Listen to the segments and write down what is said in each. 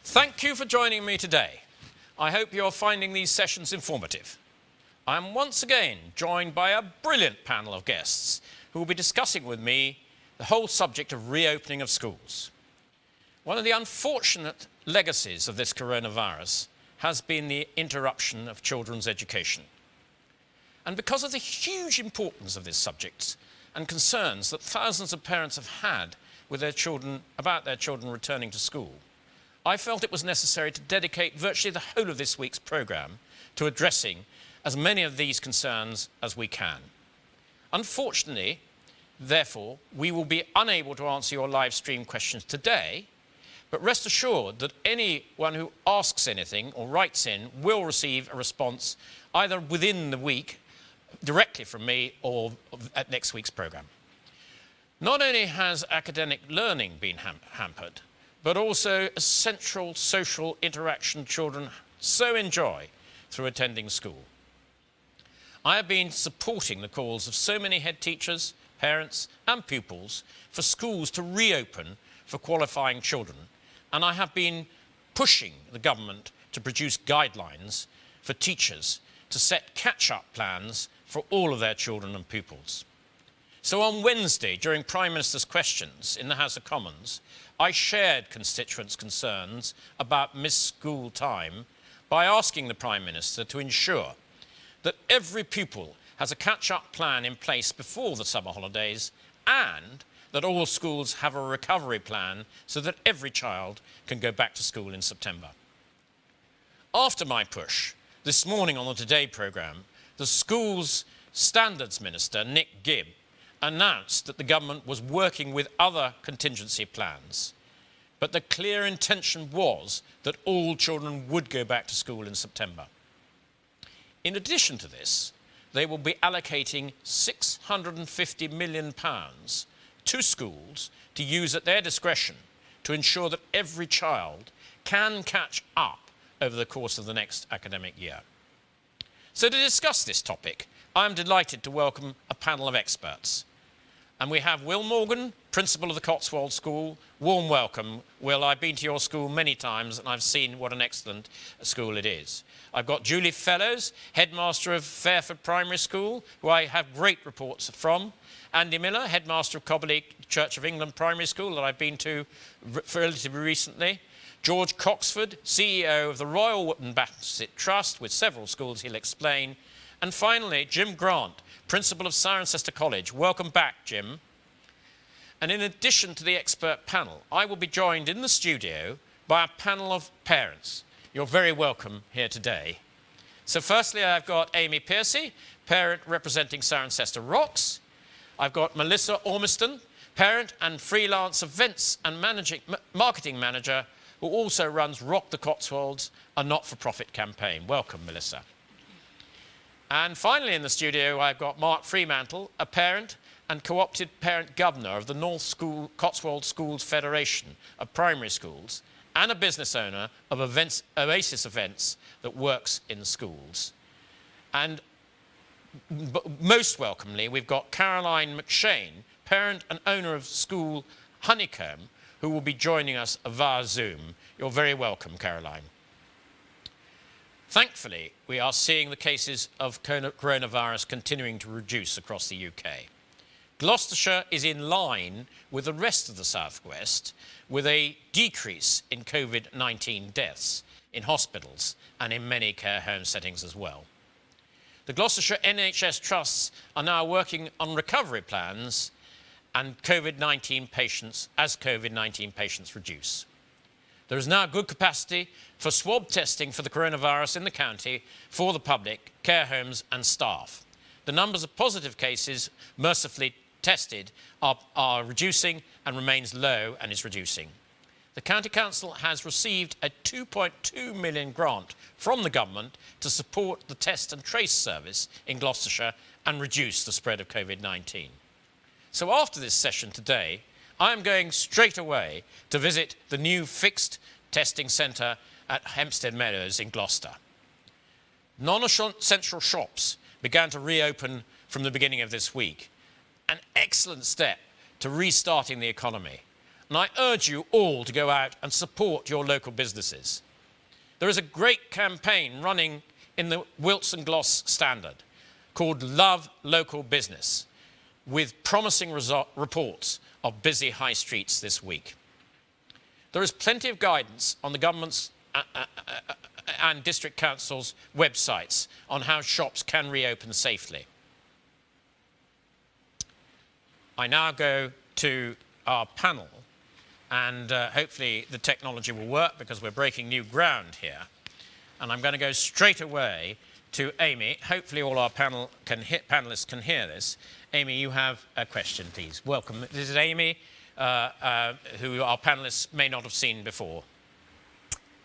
Thank you for joining me today. I hope you're finding these sessions informative. I'm once again joined by a brilliant panel of guests who will be discussing with me the whole subject of reopening of schools. One of the unfortunate legacies of this coronavirus has been the interruption of children's education. And because of the huge importance of this subject and concerns that thousands of parents have had with their children about their children returning to school, I felt it was necessary to dedicate virtually the whole of this week's programme to addressing as many of these concerns as we can. Unfortunately, therefore, we will be unable to answer your live stream questions today, but rest assured that anyone who asks anything or writes in will receive a response either within the week, directly from me, or at next week's programme. Not only has academic learning been hampered, but also essential social interaction children so enjoy through attending school. I have been supporting the calls of so many head teachers, parents and pupils for schools to reopen for qualifying children, and I have been pushing the government to produce guidelines for teachers to set catch-up plans for all of their children and pupils. So on Wednesday, during Prime Minister's questions in the House of Commons, I shared constituents' concerns about missed school time by asking the Prime Minister to ensure that every pupil has a catch-up plan in place before the summer holidays and that all schools have a recovery plan so that every child can go back to school in September. After my push, this morning on the Today programme, the Schools Standards Minister, Nick Gibb, announced that the government was working with other contingency plans, but the clear intention was that all children would go back to school in September. In addition to this, they will be allocating £650 million to schools to use at their discretion to ensure that every child can catch up over the course of the next academic year. So to discuss this topic, I am delighted to welcome a panel of experts. And we have Will Morgan, Principal of the Cotswolds School. Warm welcome, Will. I've been to your school many times and I've seen what an excellent school it is. I've got Julie Fellows, Headmaster of Fairford Primary School, who I have great reports from. Andy Miller, Headmaster of Cobberley Church of England Primary School, that I've been to relatively recently. George Coxford, CEO of the Royal Wootton Bassett Trust, with several schools he'll explain. And finally, Jim Grant, Principal of Cirencester College. Welcome back, Jim. And in addition to the expert panel, I will be joined in the studio by a panel of parents. You're very welcome here today. So firstly, I've got Amy Piercy, parent representing Cirencester Rocks. I've got Melissa Ormiston, parent and freelance events and marketing manager, who also runs Rock the Cotswolds, a not-for-profit campaign. Welcome, Melissa. And finally in the studio, I've got Mark Fremantle, a parent and co-opted parent governor of the North Cotswolds Schools Federation of Primary Schools and a business owner of Oasis Events that works in schools. And most welcomely, we've got Caroline McShane, parent and owner of school Honeycomb, who will be joining us via Zoom. You're very welcome, Caroline. Thankfully, we are seeing the cases of coronavirus continuing to reduce across the UK. Gloucestershire is in line with the rest of the southwest, with a decrease in COVID-19 deaths in hospitals and in many care home settings as well. The Gloucestershire NHS trusts are now working on recovery plans and COVID-19 patients as COVID-19 patients reduce. There is now good capacity for swab testing for the coronavirus in the county for the public, care homes and staff. The numbers of positive cases mercifully tested are reducing and remains low and is reducing. The County Council has received a £2.2 million grant from the government to support the test and trace service in Gloucestershire and reduce the spread of COVID-19. So after this session today, I am going straight away to visit the new fixed testing centre at Hempstead Meadows in Gloucester. Non-essential shops began to reopen from the beginning of this week, an excellent step to restarting the economy. and I urge you all to go out and support your local businesses. There is a great campaign running in the Wilts and Gloss Standard called Love Local Business, with promising reports of busy high streets this week. There is plenty of guidance on the government's and district councils' websites on how shops can reopen safely. I now go to our panel, and hopefully the technology will work because we're breaking new ground here. And I'm going to go straight away to Amy. Hopefully all our panelists can hear this. Amy, you have a question, please. Welcome. This is Amy, who our panelists may not have seen before.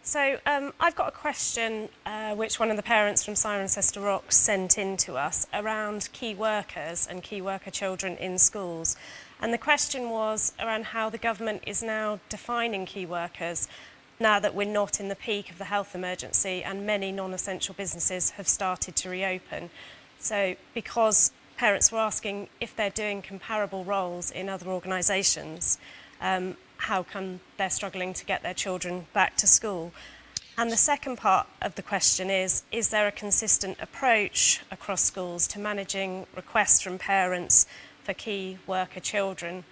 So I've got a question which one of the parents from Cirencester Rocks sent in to us around key workers and key worker children in schools. And the question was around how the government is now defining key workers now that we're not in the peak of the health emergency and many non-essential businesses have started to reopen. So because parents were asking if they're doing comparable roles in other organisations, how come they're struggling to get their children back to school? And the second part of the question is there a consistent approach across schools to managing requests from parents for key worker children?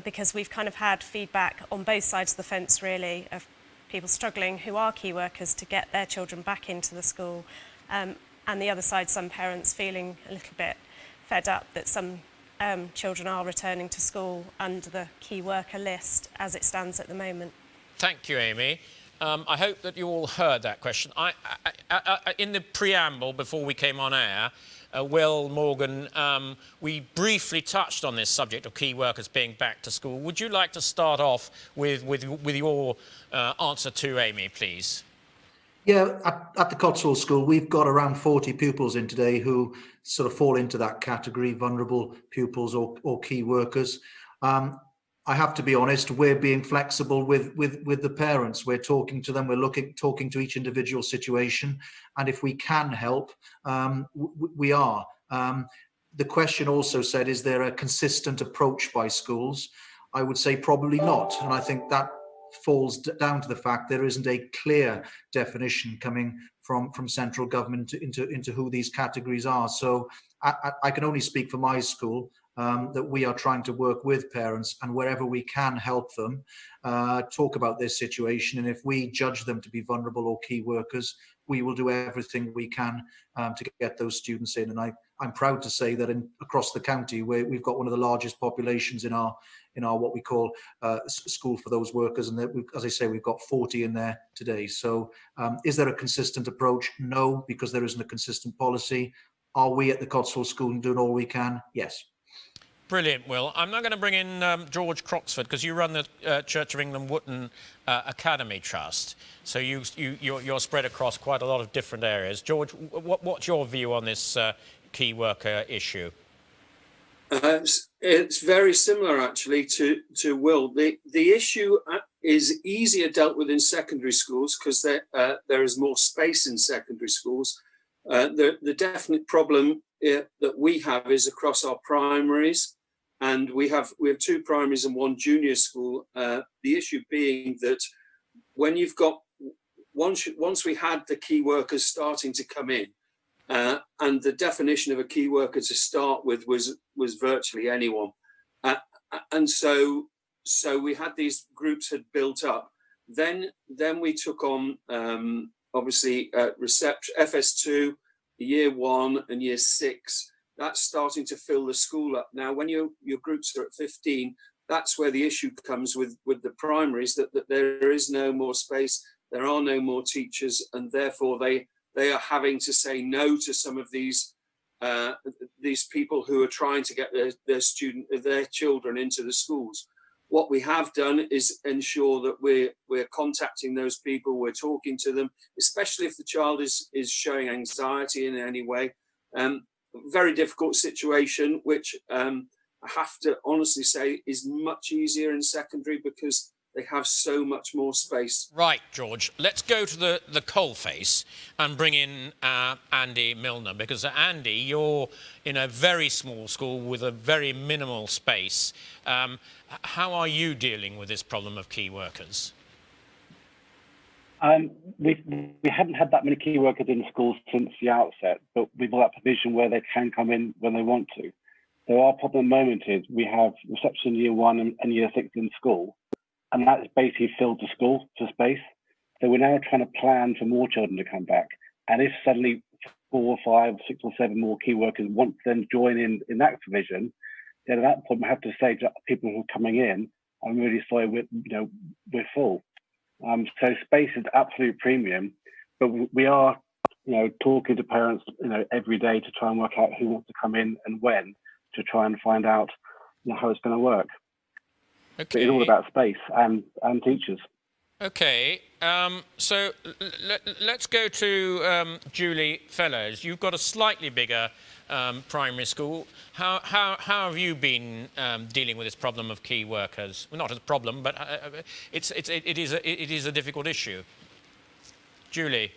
Because we've kind of had feedback on both sides of the fence, really, of people struggling who are key workers to get their children back into the school. And the other side, some parents feeling a little bit fed up that some children are returning to school under the key worker list as it stands at the moment. Thank you, Amy. I hope that you all heard that question. In the preamble, before we came on air, Will, Morgan, we briefly touched on this subject of key workers being back to school. Would you like to start off with your answer to Amy, please? Yeah, at the Cotswolds School, we've got around 40 pupils in today who sort of fall into that category, vulnerable pupils or key workers. I have to be honest, we're being flexible with the parents. We're talking to them, we're talking to each individual situation. And if we can help, we are. The question also said, is there a consistent approach by schools? I would say probably not. And I think that falls down to the fact there isn't a clear definition coming from central government into who these categories are. So I can only speak for my school, that we are trying to work with parents and wherever we can help them talk about this situation. And if we judge them to be vulnerable or key workers, we will do everything we can to get those students in. And I'm proud to say that across the county, we've got one of the largest populations in our what we call school for those workers, and that as I say, we've got 40 in there today. So is there a consistent approach? No, because there isn't a consistent policy. Are we at the Cotswolds School doing all we can? Yes. Brilliant, Will. I'm now going to bring in George Croxford, because you run the Church of England Wootton Academy Trust. So you're spread across quite a lot of different areas. George, what's your view on this key worker issue? It's very similar, actually, to Will. The issue is easier dealt with in secondary schools because there is more space in secondary schools. The definite problem that we have is across our primaries, and we have 2 primaries and 1 junior school. The issue being that when you've got once we had the key workers starting to come in, and the definition of a key worker to start with was virtually anyone, and so we had these groups had built up. Then we took on obviously reception, FS2, year 1 and year 6. That's starting to fill the school up now. When your groups are at 15, that's where the issue comes with the primaries, that there is no more space, there are no more teachers, and therefore they are having to say no to some of these people who are trying to get their children into the schools. What we have done is ensure that we're contacting those people, we're talking to them, especially if the child is showing anxiety in any way. Very difficult situation, which I have to honestly say is much easier in secondary, because they have so much more space. Right, George. Let's go to the coalface and bring in Andy Milner, because Andy, you're in a very small school with a very minimal space. How are you dealing with this problem of key workers? We haven't had that many key workers in schools since the outset, but we've got that provision where they can come in when they want to. So our problem at the moment is we have reception year 1 and year 6 in school, and that's basically filled the school to space. So we're now trying to plan for more children to come back. And if suddenly 4 or 5, 6 or 7 more key workers want to then join in that provision, then at that point we have to say to people who are coming in, I'm really sorry, we're full. So space is absolute premium, but we are, talking to parents, every day to try and work out who wants to come in and when, to try and find out, how it's going to work. Okay. But it's all about space and teachers. Okay, so let's go to Julie Fellows. You've got a slightly bigger primary school. How have you been dealing with this problem of key workers? Well, not as a problem, but it is a difficult issue. Julie,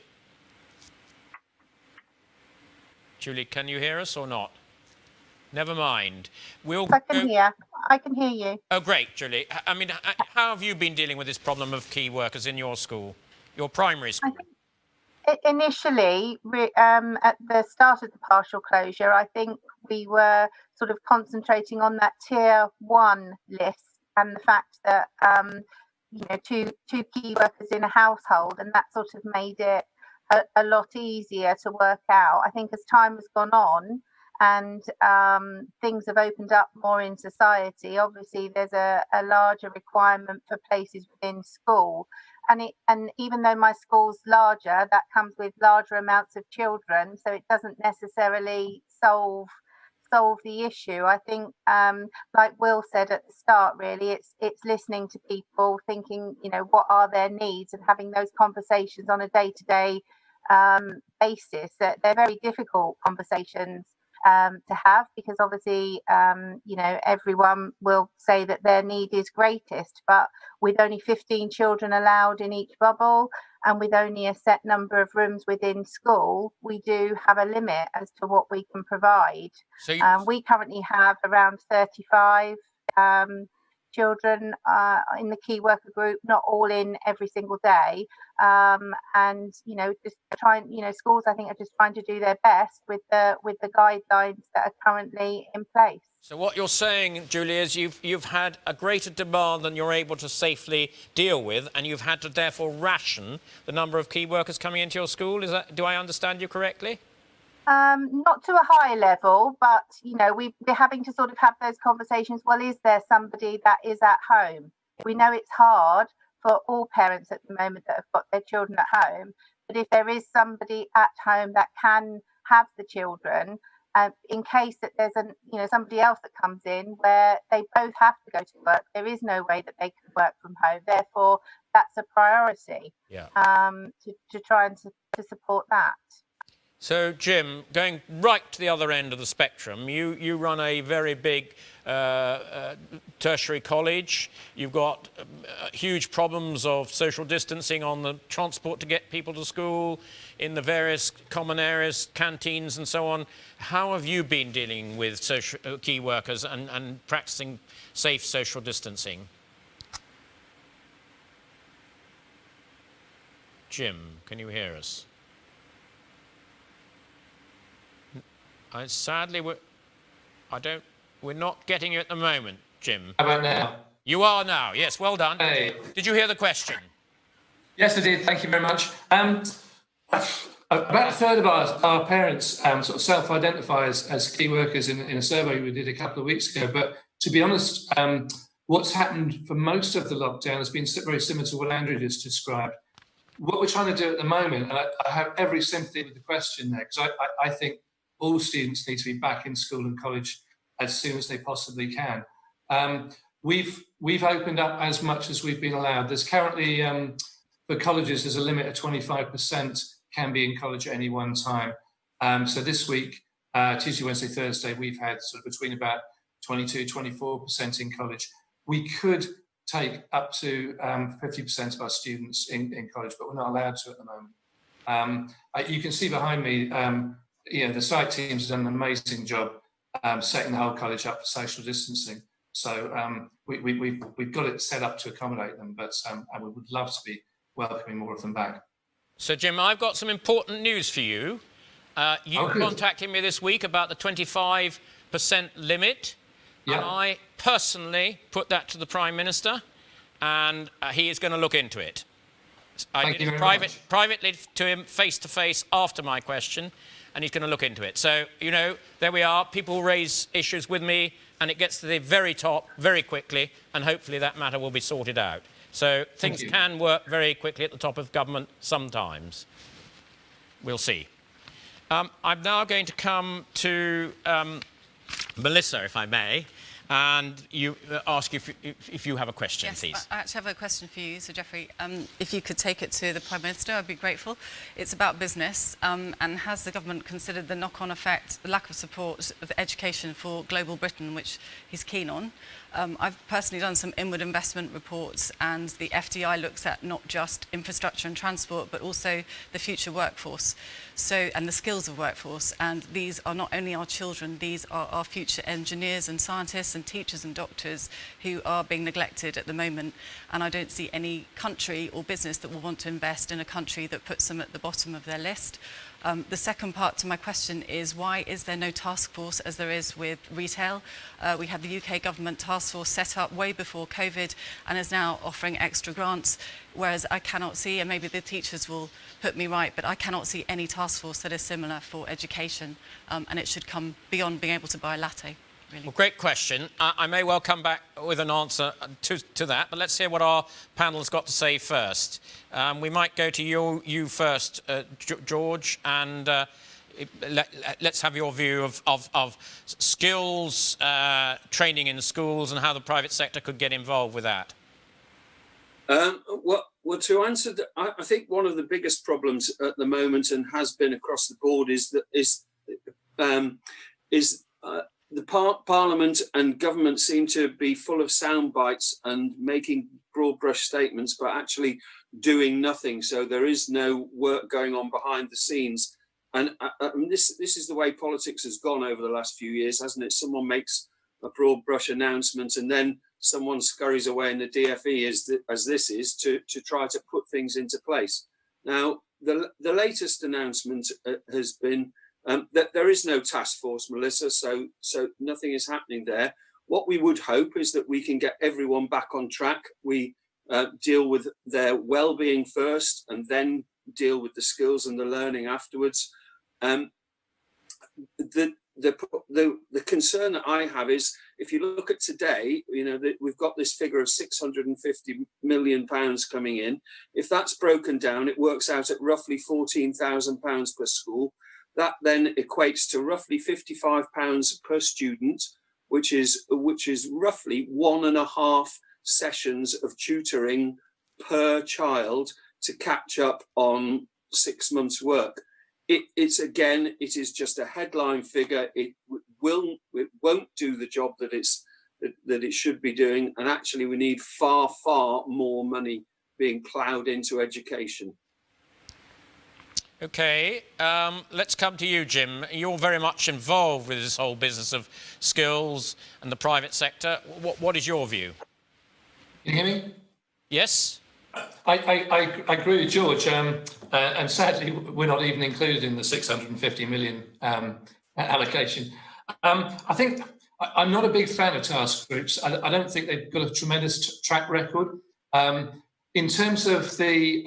can you hear us or not? Never mind. I can hear you. Oh, great, Julie. I mean, how have you been dealing with this problem of key workers in your school, your primary school? Initially, at the start of the partial closure, I think we were sort of concentrating on that tier 1 list and the fact that, two key workers in a household, and that sort of made it a lot easier to work out. I think as time has gone on, and things have opened up more in society, obviously there's a larger requirement for places within school, and even though my school's larger, that comes with larger amounts of children, so it doesn't necessarily solve the issue. I think, like Will said at the start, really it's listening to people, thinking, what are their needs, and having those conversations on a day-to-day basis. That they're very difficult conversations to have, because obviously everyone will say that their need is greatest, but with only 15 children allowed in each bubble and with only a set number of rooms within school, we do have a limit as to what we can provide. So we currently have around 35 children in the key worker group, not all in every single day, and just trying, schools I think are just trying to do their best with the guidelines that are currently in place. So what you're saying, Julie, is you've had a greater demand than you're able to safely deal with, and you've had to therefore ration the number of key workers coming into your school. Do I understand you correctly? Not to a high level, but we're having to sort of have those conversations. Well, is there somebody that is at home? We know it's hard for all parents at the moment that have got their children at home, but if there is somebody at home that can have the children, in case that there's somebody else that comes in where they both have to go to work, there is no way that they can work from home. Therefore, that's a priority. Yeah. To try and to support that. So, Jim, going right to the other end of the spectrum, you run a very big tertiary college. You've got huge problems of social distancing on the transport to get people to school, in the various common areas, canteens and so on. How have you been dealing with key workers and practicing safe social distancing? Jim, can you hear us? Sadly, we're not getting you at the moment, Jim. How about now? You are now, yes, well done. Hey. Did you hear the question? Yes, I did, thank you very much. About a third of our parents sort of self-identify as key workers in a survey we did a couple of weeks ago, but to be honest, what's happened for most of the lockdown has been very similar to what Andrew just described. What we're trying to do at the moment, and I have every sympathy with the question there, because I think all students need to be back in school and college as soon as they possibly can. We've opened up as much as we've been allowed. There's currently, for colleges, there's a limit of 25% can be in college at any one time. So this week, Tuesday, Wednesday, Thursday, we've had sort of between about 22, 24% in college. We could take up to 50% of our students in college, but we're not allowed to at the moment. You can see behind me, the site teams have done an amazing job setting the whole college up for social distancing. So we've got it set up to accommodate them, but and we would love to be welcoming more of them back. So, Jim, I've got some important news for you. You contacted me this week about the 25% limit, and I personally put that to the Prime Minister, and he is going to look into it. I did it privately to him, face-to-face, after my question, and he's going to look into it. So, there we are. People raise issues with me, and it gets to the very top very quickly, and hopefully that matter will be sorted out. So things can work very quickly at the top of government sometimes. We'll see. I'm now going to come to Melissa, if I may, and ask if you have a question, yes, please. I actually have a question for you, Sir Geoffrey. If you could take it to the Prime Minister, I'd be grateful. It's about business, and has the government considered the knock-on effect, the lack of support of education for global Britain, which he's keen on? I've personally done some inward investment reports, and the FDI looks at not just infrastructure and transport, but also the future workforce, and the skills of workforce. And these are not only our children, these are our future engineers and scientists and teachers and doctors who are being neglected at the moment. And I don't see any country or business that will want to invest in a country that puts them at the bottom of their list. The second part to my question is, why is there no task force as there is with retail? We had the UK government task force set up way before COVID and is now offering extra grants, whereas I cannot see, and maybe the teachers will put me right, but I cannot see any task force that is similar for education, and it should come beyond being able to buy a latte. Really. Well, great question. I may well come back with an answer to that, but let's hear what our panel's got to say first. We might go to you first, George, and let's have your view of skills training in schools and how the private sector could get involved with that. Well, to answer that, I think one of the biggest problems at the moment, and has been across the board, is the Parliament and government seem to be full of sound bites and making broad brush statements, but actually doing nothing. So there is no work going on behind the scenes. And this is the way politics has gone over the last few years, hasn't it? Someone makes a broad brush announcement and then someone scurries away in the DFE, as this is, to try to put things into place. Now, the latest announcement has been that there is no task force, Melissa, so nothing is happening there. What we would hope is that we can get everyone back on track. We deal with their well-being first and then deal with the skills and the learning afterwards. The concern that I have is, if you look at today, we've got this figure of £650 million coming in. If that's broken down, it works out at roughly £14,000 per school. That then equates to roughly £55 per student, which is roughly 1.5 sessions of tutoring per child to catch up on 6 months' work. It is just a headline figure. It won't do the job that it should be doing, and actually we need far more money being ploughed into education. Okay, let's come to you, Jim. You're very much involved with this whole business of skills and the private sector. What is your view? Can you hear me? Yes? I agree with George, and sadly we're not even included in the 650 million allocation. I think I'm not a big fan of task groups. I don't think they've got a tremendous track record. In terms of the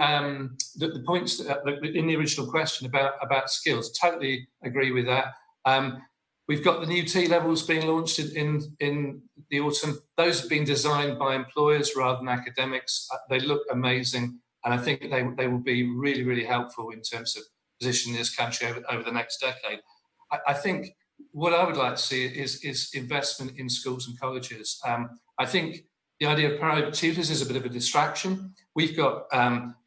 points in the original question about skills, totally agree with that. We've got the new T levels being launched in the autumn. Those have been designed by employers rather than academics. They look amazing, and I think they will be really, really helpful in terms of positioning this country over the next decade. I think what I would like to see is investment in schools and colleges. I think the idea of private tutors is a bit of a distraction. We've got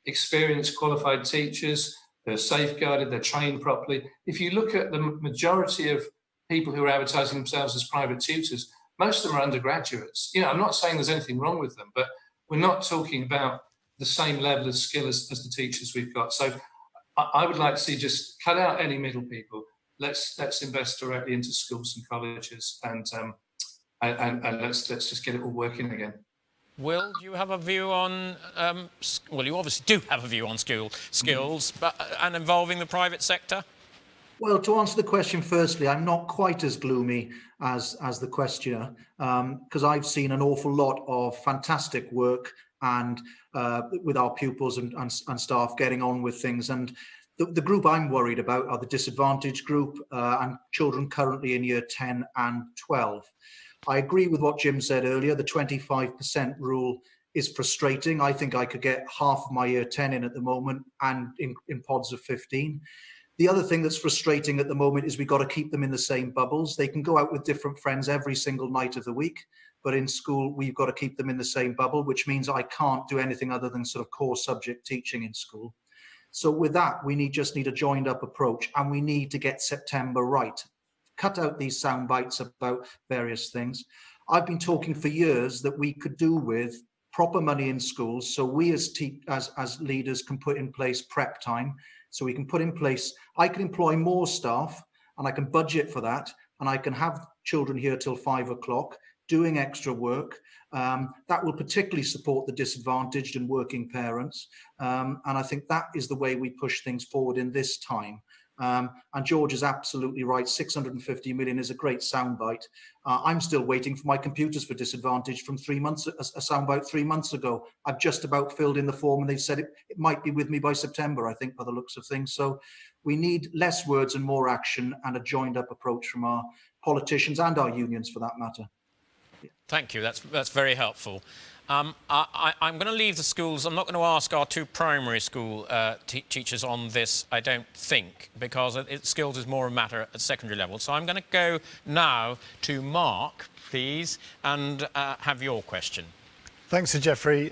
experienced, qualified teachers. They're safeguarded, they're trained properly. If you look at the majority of people who are advertising themselves as private tutors, most of them are undergraduates. I'm not saying there's anything wrong with them, but we're not talking about the same level of skill as the teachers we've got. So I would like to see just cut out any middle people. Let's invest directly into schools and colleges, and let's just get it all working again. Will, do you have a view on, well, you obviously do have a view on skills, and involving the private sector? Well, to answer the question firstly, I'm not quite as gloomy as the questioner, because I've seen an awful lot of fantastic work and with our pupils and staff getting on with things. And the group I'm worried about are the disadvantaged group and children currently in year 10 and 12. I agree with what Jim said earlier. The 25% rule is frustrating. I think I could get half of my year 10 in at the moment and in pods of 15. The other thing that's frustrating at the moment is we've got to keep them in the same bubbles. They can go out with different friends every single night of the week, but in school, we've got to keep them in the same bubble, which means I can't do anything other than sort of core subject teaching in school. So with that, we just need a joined up approach, and we need to get September right. Cut out these sound bites about various things. I've been talking for years that we could do with proper money in schools, so we as leaders can put in place prep time. So we can put in place, I can employ more staff and I can budget for that, and I can have children here till 5 o'clock doing extra work. That will particularly support the disadvantaged and working parents. And I think that is the way we push things forward in this time. And George is absolutely right. 650 million is a great soundbite. I'm still waiting for my computers for disadvantage from 3 months, a soundbite 3 months ago. I've just about filled in the form and they've said it might be with me by September, I think, by the looks of things. So we need less words and more action, and a joined up approach from our politicians and our unions for that matter. Thank you, that's very helpful. I'm going to leave the schools. I'm not going to ask our two primary school teachers on this, I don't think, because skills is more a matter at secondary level. So I'm going to go now to Mark, please, and have your question. Thanks, Sir Geoffrey.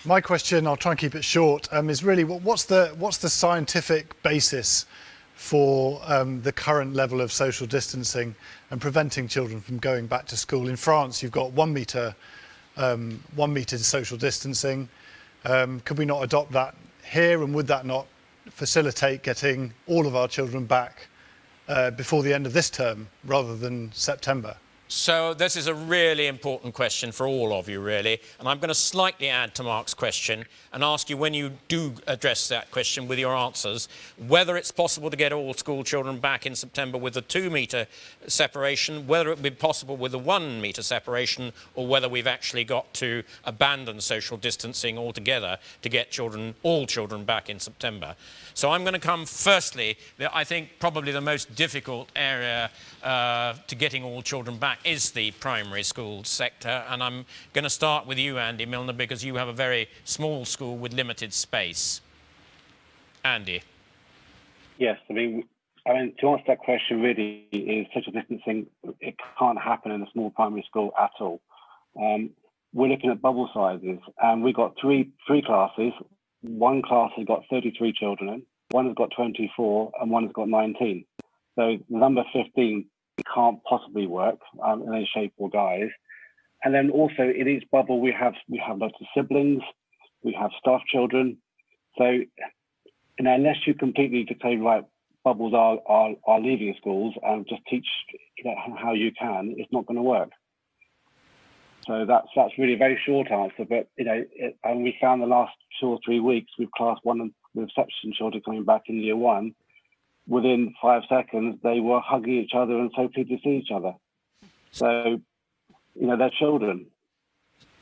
My question, I'll try and keep it short, is really what's the scientific basis for the current level of social distancing and preventing children from going back to school? In France, you've got 1 metre social distancing. Could we not adopt that here, and would that not facilitate getting all of our children back before the end of this term rather than September? So this is a really important question for all of you, really. And I'm going to slightly add to Mark's question and ask you, when you do address that question with your answers, whether it's possible to get all school children back in September with a 2 metre separation, whether it would be possible with a 1 metre separation, or whether we've actually got to abandon social distancing altogether to get all children back in September. So I'm going to come firstly, I think probably the most difficult area to getting all children back is the primary school sector, and I'm going to start with you, Andy Milner, because you have a very small school with limited space. Andy. Yes, I mean to answer that question, really, is social distancing, it can't happen in a small primary school at all. We're looking at bubble sizes, and we've got three classes. One class has got 33 children in, one has got 24, and one has got 19. So the number 15 can't possibly work in any shape or guise. And then also in each bubble, we have lots of siblings, we have staff children. So unless you completely declare, right, bubbles are leaving schools and just teach how you can, it's not going to work. So that's really a very short answer. But and we found the last 2 or 3 weeks with class 1 and with reception children coming back in year 1. Within 5 seconds, they were hugging each other and so pleased to see each other. So, they're children.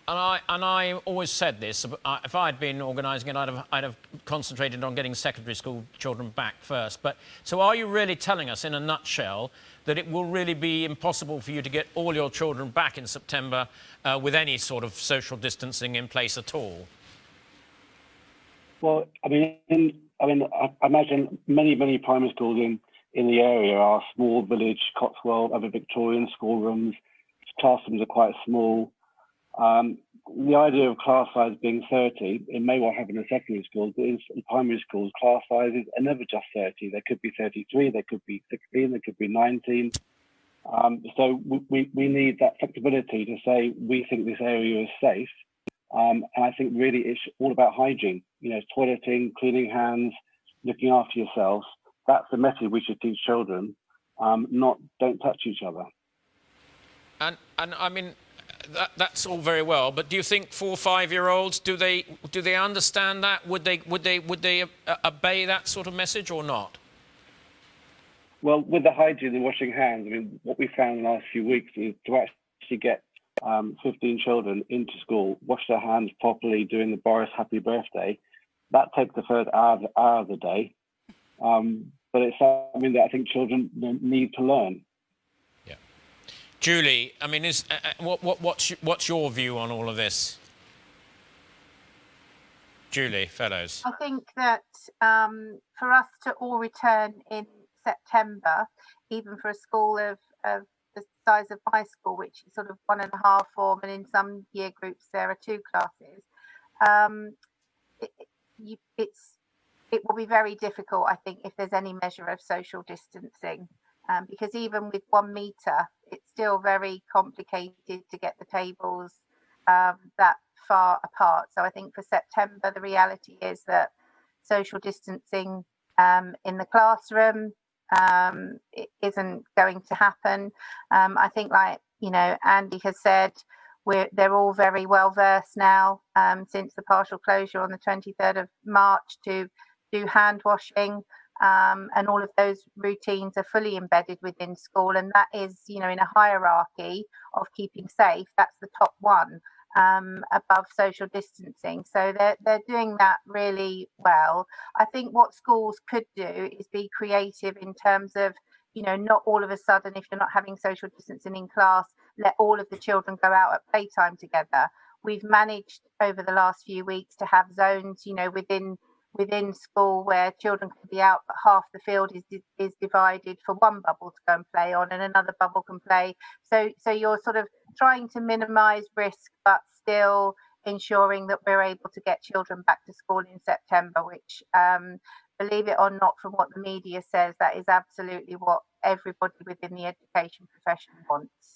And I always said this, if I'd been organising it, I'd have concentrated on getting secondary school children back first. But so are you really telling us, in a nutshell, that it will really be impossible for you to get all your children back in September with any sort of social distancing in place at all? Well, I imagine many primary schools in the area are small village, Cotswolds, other Victorian schoolrooms. Classrooms are quite small. The idea of class size being 30, it may well happen in secondary schools, but in primary schools, class sizes are never just 30. There could be 33, there could be 16, there could be 19. So we need that flexibility to say, we think this area is safe, And I think really it's all about hygiene, toileting, cleaning hands, looking after yourselves. That's the message we should teach children, not don't touch each other. And I mean, that's all very well, but do you think 4 or 5-year-olds, do they understand that? Would they obey that sort of message or not? Well, with the hygiene and washing hands, I mean, what we found in the last few weeks is to actually get 15 children into school, wash their hands properly, doing the Boris Happy Birthday, that takes the first hour of the day. But it's something that I think children need to learn. Yeah. Julie, I mean, what's your view on all of this? Julie Fellows. I think that for us to all return in September, even for a school of the size of my school, which is sort of 1.5 form, and in some year groups there are 2 classes, it will be very difficult, I think, if there's any measure of social distancing, because even with 1 metre, it's still very complicated to get the tables that far apart. So I think for September, the reality is that social distancing in the classroom it isn't going to happen. I think, like Andy has said, they're all very well versed now since the partial closure on the 23rd of March to do hand washing, and all of those routines are fully embedded within school, and that is in a hierarchy of keeping safe, that's the top one above social distancing. So they're doing that really well. I think what schools could do is be creative in terms of not all of a sudden, if you're not having social distancing in class, let all of the children go out at playtime together. We've managed over the last few weeks to have zones within school where children can be out, but half the field is divided for one bubble to go and play on, and another bubble can play. So you're sort of trying to minimise risk, but still ensuring that we're able to get children back to school in September, which, believe it or not, from what the media says, that is absolutely what everybody within the education profession wants.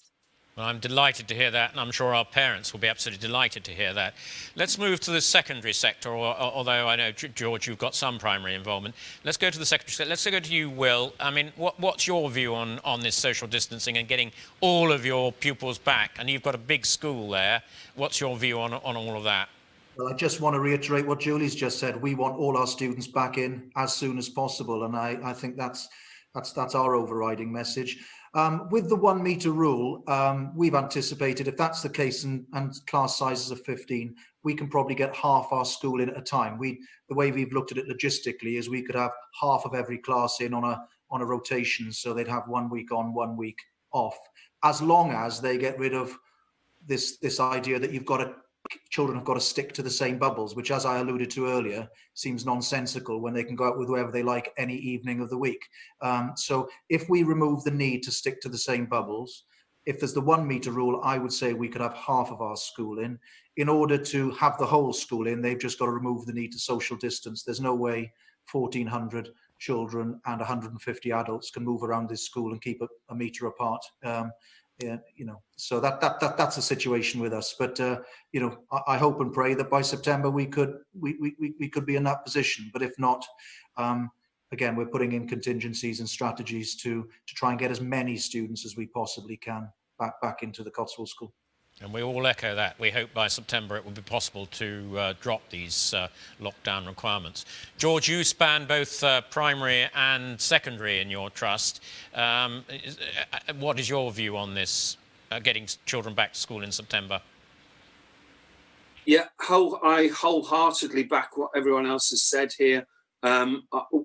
Well, I'm delighted to hear that, and I'm sure our parents will be absolutely delighted to hear that. Let's move to the secondary sector, although I know, George, you've got some primary involvement. Let's go to the secondary sector. Let's go to you, Will. I mean, what's your view on this social distancing and getting all of your pupils back? And you've got a big school there. What's your view on all of that? Well, I just want to reiterate what Julie's just said. We want all our students back in as soon as possible, and I think that's our overriding message. With the 1 metre rule, we've anticipated if that's the case and class sizes of 15, we can probably get half our school in at a time. The way we've looked at it logistically is we could have half of every class in on a rotation, so they'd have 1 week on, 1 week off, as long as they get rid of this idea that children have got to stick to the same bubbles, which, as I alluded to earlier, seems nonsensical when they can go out with whoever they like any evening of the week. So if we remove the need to stick to the same bubbles, if there's the 1 metre rule, I would say we could have half of our school in. In order to have the whole school in, they've just got to remove the need to social distance. There's no way 1,400 children and 150 adults can move around this school and keep a metre apart. So that's the situation with us. But I hope and pray that by September we could be in that position. But if not, again, we're putting in contingencies and strategies to try and get as many students as we possibly can back into the Cotswold School. And we all echo that. We hope by September it will be possible to drop these lockdown requirements. George, you span both primary and secondary in your trust. What is your view on this, getting children back to school in September? Yeah, I wholeheartedly back what everyone else has said here.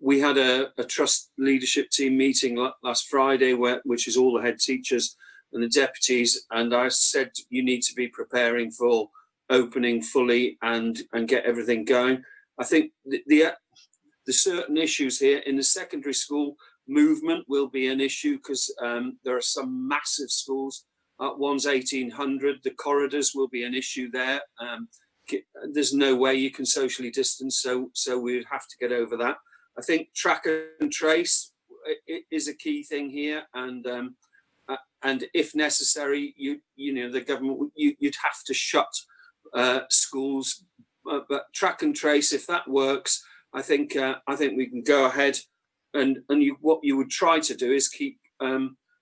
We had a trust leadership team meeting last Friday, which is all the head teachers and the deputies, and I said you need to be preparing for opening fully and get everything going. I think the certain issues here in the secondary school movement will be an issue because there are some massive schools. One's 1,800. The corridors will be an issue there. There's no way you can socially distance, so we would have to get over that. I think track and trace is a key thing here, and if necessary, the government you'd have to shut schools, but track and trace, if that works, I think we can go ahead. And what you would try to do is keep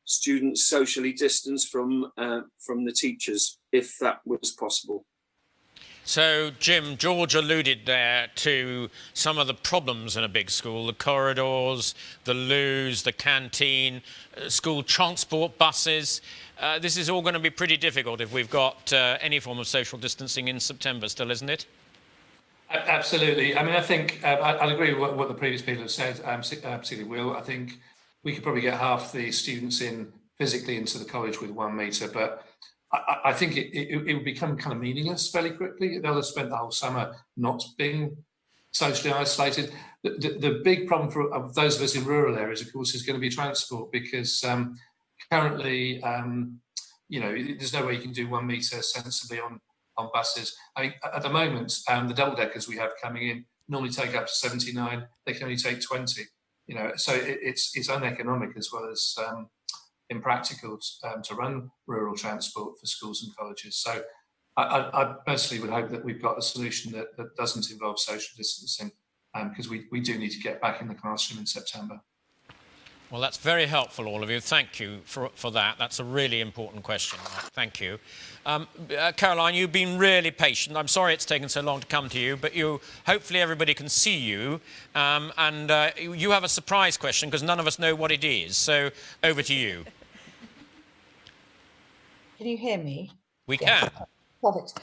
students socially distanced from the teachers, if that was possible. So, Jim, George alluded there to some of the problems in a big school, the corridors, the loos, the canteen, school transport buses. This is all going to be pretty difficult if we've got any form of social distancing in September still, isn't it? Absolutely. I mean, I think I'd agree with what the previous people have said, particularly Will. I think we could probably get half the students in physically into the college with 1 metre, but I think it would become kind of meaningless fairly quickly. They'll have spent the whole summer not being socially isolated. The big problem for those of us in rural areas, of course, is going to be transport, because currently, there's no way you can do 1 metre sensibly on buses. I mean, at the moment, the double deckers we have coming in normally take up to 79. They can only take 20. So it's uneconomic as well as impractical to run rural transport for schools and colleges. So I personally would hope that we've got a solution that doesn't involve social distancing, because we do need to get back in the classroom in September. Well, that's very helpful, all of you. Thank you for that. That's a really important question. Thank you. Caroline, you've been really patient. I'm sorry it's taken so long to come to you, but hopefully everybody can see you. And you have a surprise question, because none of us know what it is. So over to you. Can you hear me? We can. Perfect.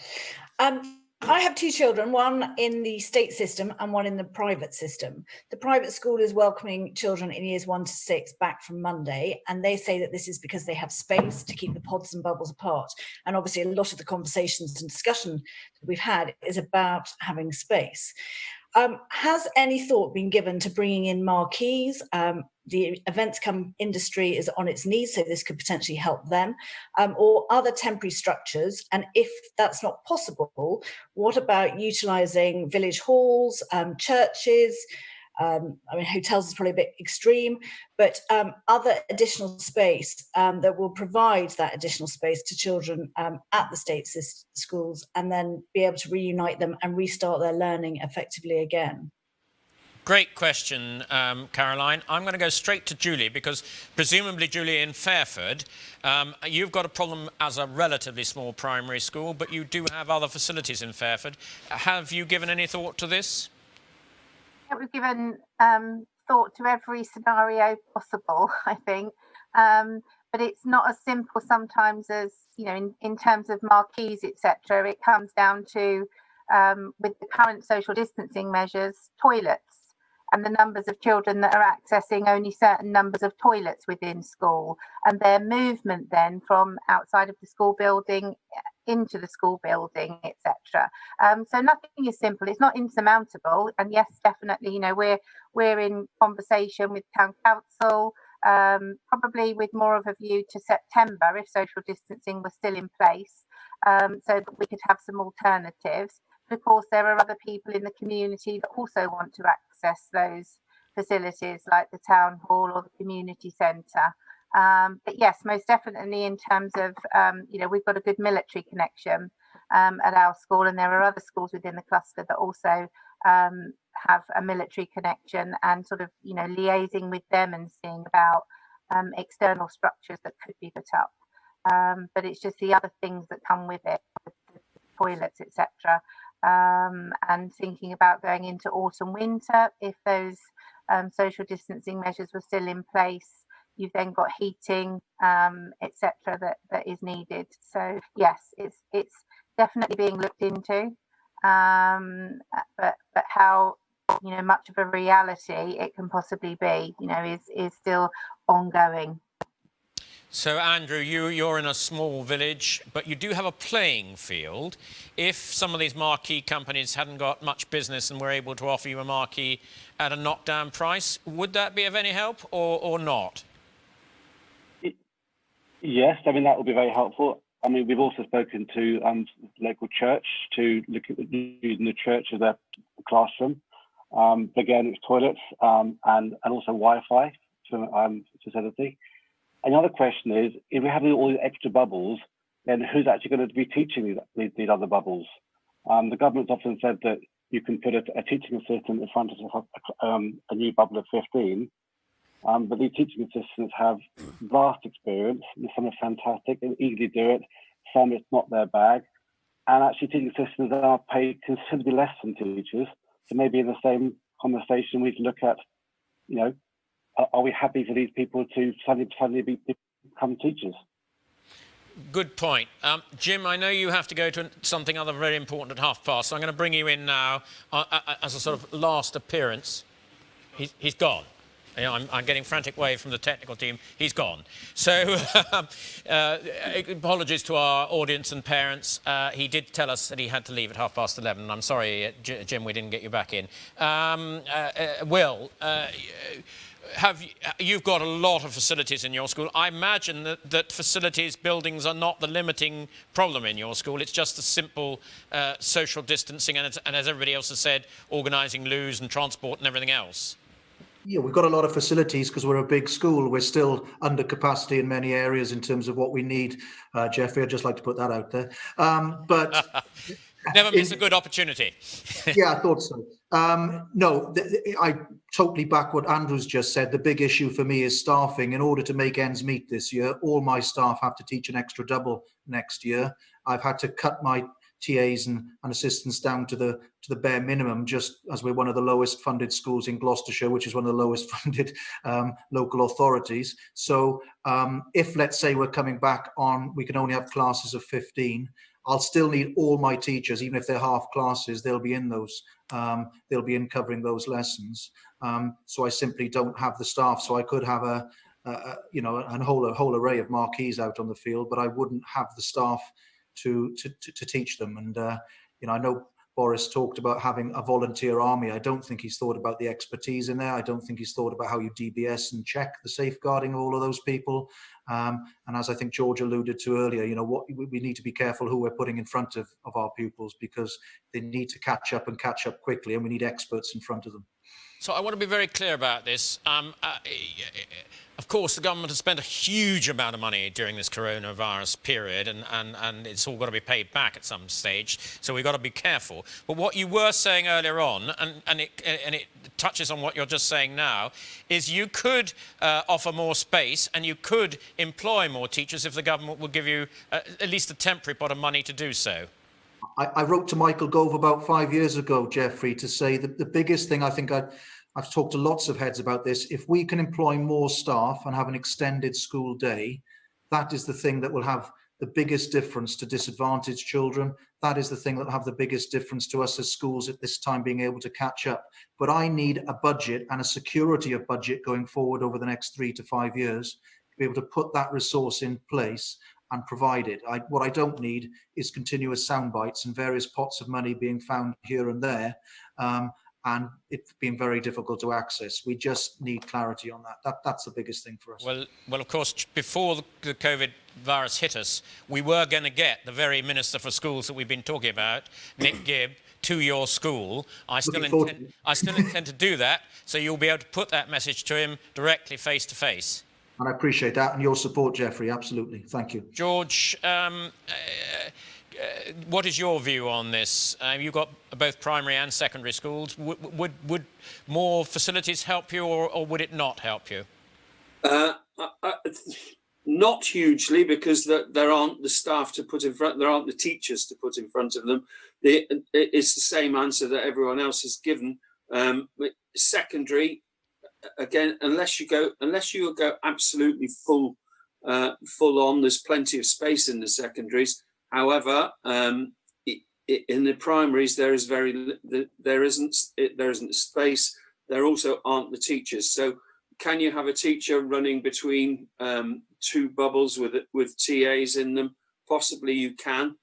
I have 2 children, one in the state system and one in the private system. The private school is welcoming children in years 1 to 6 back from Monday, and they say that this is because they have space to keep the pods and bubbles apart. And obviously a lot of the conversations and discussion that we've had is about having space. Has any thought been given to bringing in marquees? The events industry is on its knees, so this could potentially help them, or other temporary structures. And if that's not possible, what about utilising village halls, churches? Hotels is probably a bit extreme, but other additional space that will provide that additional space to children at the state schools, and then be able to reunite them and restart their learning effectively again. Great question, Caroline. I'm going to go straight to Julie, because presumably, Julie, in Fairford, you've got a problem as a relatively small primary school, but you do have other facilities in Fairford. Have you given any thought to this? We've given thought to every scenario possible, I think, but it's not as simple sometimes as, in terms of marquees, etc. It comes down to, with the current social distancing measures, toilets, and the numbers of children that are accessing only certain numbers of toilets within school, and their movement then from outside of the school building into the school building, etc. So nothing is simple. It's not insurmountable. And yes, definitely, we're in conversation with town council, probably with more of a view to September if social distancing was still in place, so that we could have some alternatives. But of course, there are other people in the community that also want to access those facilities, like the town hall or the community centre. But yes, most definitely in terms of, we've got a good military connection at our school, and there are other schools within the cluster that also have a military connection, and sort of, liaising with them and seeing about external structures that could be put up. But it's just the other things that come with it, the toilets, etc. And thinking about going into autumn, winter, if those social distancing measures were still in place. You've then got heating, etc. that is needed. So yes, it's definitely being looked into, but how much of a reality it can possibly be, is still ongoing. So, Andrew, you're in a small village, but you do have a playing field. If some of these marquee companies hadn't got much business and were able to offer you a marquee at a knockdown price, would that be of any help or not? Yes, that would be very helpful. We've also spoken to the local church to look at using the church as a classroom. Again, it's toilets and also Wi-Fi facility. Another question is, if we're having all these extra bubbles, then who's actually going to be teaching these other bubbles? The government's often said that you can put a teaching assistant in front of a new bubble of 15, but these teaching assistants have vast experience. Some are fantastic and easily do it. Some it's not their bag. And actually teaching assistants are paid considerably less than teachers. So maybe in the same conversation, we can look at, are we happy for these people to suddenly become teachers? Good point. Jim, I know you have to go to something other very important at past, so I'm going to bring you in now as a sort of last appearance. He's gone. I'm getting frantic wave from the technical team. He's gone. So apologies to our audience and parents. He did tell us that he had to leave at 11:30. I'm sorry, Jim, we didn't get you back in. Will, you've got a lot of facilities in your school. I imagine that facilities, buildings are not the limiting problem in your school. It's just the simple social distancing and as everybody else has said, organising loos and transport and everything else. Yeah, we've got a lot of facilities because we're a big school. We're still under capacity in many areas in terms of what we need. Geoffrey, I'd just like to put that out there. But never miss a good opportunity. Yeah, I thought so. No, I totally back what Andrew's just said. The big issue for me is staffing. In order to make ends meet this year, all my staff have to teach an extra double next year. I've had to cut my TAs and assistants down to the bare minimum, just as we're one of the lowest funded schools in Gloucestershire, which is one of the lowest funded local authorities. So if, let's say, we're coming back on, we can only have classes of 15, I'll still need all my teachers, even if they're half classes, they'll be in those, they'll be in covering those lessons. So I simply don't have the staff. So I could have a whole array of marquees out on the field, but I wouldn't have the staff to teach them. And I know Boris talked about having a volunteer army. I don't think he's thought about the expertise in there. I don't think he's thought about how you DBS and check the safeguarding of all of those people. And as I think George alluded to earlier, we need to be careful who we're putting in front of our pupils, because they need to catch up quickly, and we need experts in front of them. So I want to be very clear about this. Of course, the government has spent a huge amount of money during this coronavirus period, and it's all got to be paid back at some stage. So we've got to be careful. But what you were saying earlier on, and it touches on what you're just saying now, is you could offer more space and you could employ more teachers if the government would give you at least a temporary pot of money to do so. I wrote to Michael Gove about 5 years ago, Geoffrey, to say that the biggest thing, I think I've talked to lots of heads about this, if we can employ more staff and have an extended school day, that is the thing that will have the biggest difference to disadvantaged children. That is the thing that will have the biggest difference to us as schools at this time being able to catch up. But I need a budget and a security of budget going forward over the next 3 to 5 years to be able to put that resource in place and provide it. What I don't need is continuous sound bites and various pots of money being found here and there, and it's been very difficult to access. We just need clarity on that. That's the biggest thing for us. Well, of course, before the COVID virus hit us, we were going to get the very Minister for Schools that we've been talking about, Nick Gibb, to your school. I still intend to do that, so you'll be able to put that message to him directly, face to face. And I appreciate that and your support, Geoffrey. Absolutely. Thank you. George, what is your view on this? You've got both primary and secondary schools. Would more facilities help you, or would it not help you? Not hugely, because there aren't the staff to put in front, there aren't the teachers to put in front of them. It's the same answer that everyone else has given. Secondary, again, unless you go absolutely full on, there's plenty of space in the secondaries. However, in the primaries there isn't space. There also aren't the teachers. So can you have a teacher running between two bubbles with TAs in them? Possibly you can.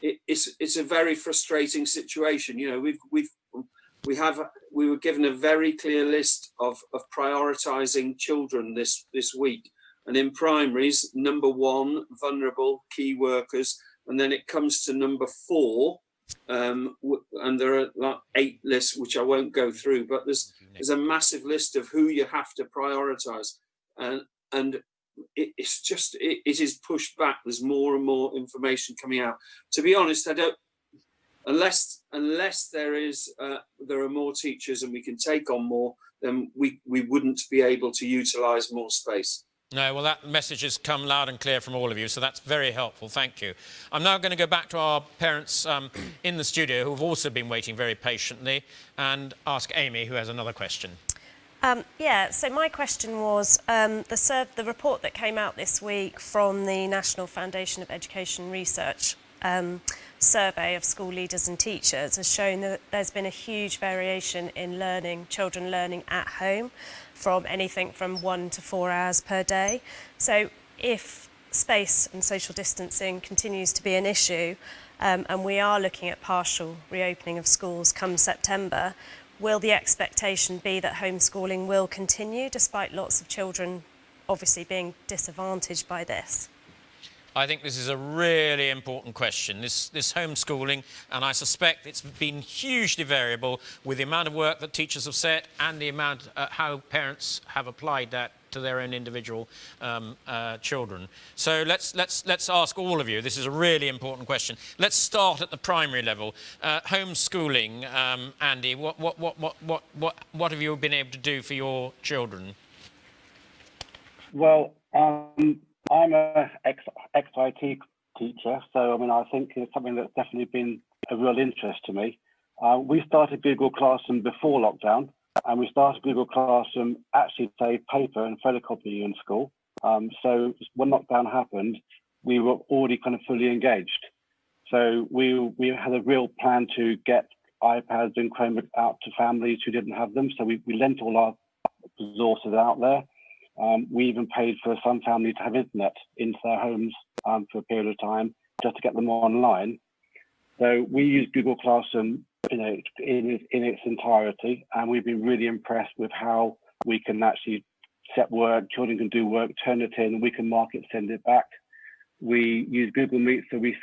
It's a very frustrating situation. We were given a very clear list of prioritising children this week, and in primaries, number 1, vulnerable key workers, and then it comes to number 4, and there are like 8 lists which I won't go through, but there's a massive list of who you have to prioritise, and it is pushed back. There's more and more information coming out. To be honest, I don't, unless there are more teachers and we can take on more, then we wouldn't be able to utilise more space. No, well, that message has come loud and clear from all of you, so that's very helpful. Thank you. I'm now going to go back to our parents in the studio who have also been waiting very patiently and ask Amy, who has another question. Yeah, so my question was, the report that came out this week from the National Foundation of Education Research survey of school leaders and teachers has shown that there's been a huge variation in children learning at home, from anything from 1 to 4 hours per day. So if space and social distancing continues to be an issue, and we are looking at partial reopening of schools come September, will the expectation be that homeschooling will continue despite lots of children obviously being disadvantaged by this? I think this is a really important question, this homeschooling, and I suspect it's been hugely variable with the amount of work that teachers have set and the amount how parents have applied that to their own individual children. So let's ask all of you. This is a really important question. Let's start at the primary level. Homeschooling, Andy. What have you been able to do for your children? Well, I'm a ex-IT teacher, so I mean, I think it's something that's definitely been a real interest to me. We started Google Classroom before lockdown, and we started Google Classroom actually to save paper and photocopying in school. So when lockdown happened, we were already kind of fully engaged. So we had a real plan to get iPads and Chromebooks out to families who didn't have them. So we lent all our resources out there. We even paid for some families to have internet into their homes for a period of time just to get them online. So we use Google Classroom in its entirety, and we've been really impressed with how we can actually set work, children can do work, turn it in, we can mark it, send it back. We use Google Meet, so we've